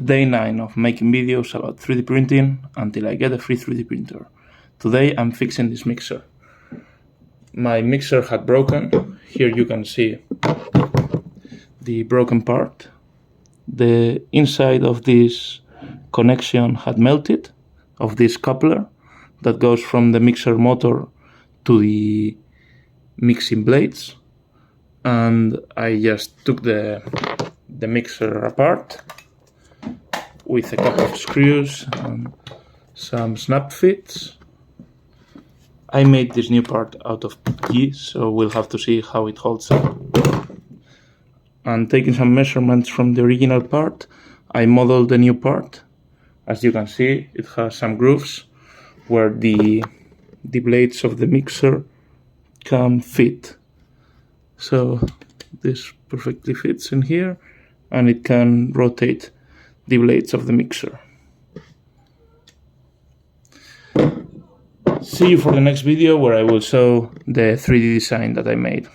day 9 of making videos about 3D printing until I get a free 3D printer. Today I'm fixing this mixer. My mixer had broken. Here you can see the broken part. The inside of this connection had melted, of this coupler that goes from the mixer motor to the mixing blades. And I just took the mixer apart with a couple of screws and some snap fits. I made this new part out of PG, so we'll have to see how it holds up. And taking some measurements from the original part, I modeled the new part. As you can see, it has some grooves where the blades of the mixer can fit. So this perfectly fits in here, and it can rotate the blades of the mixer. See you for the next video where I will show the 3D design that I made.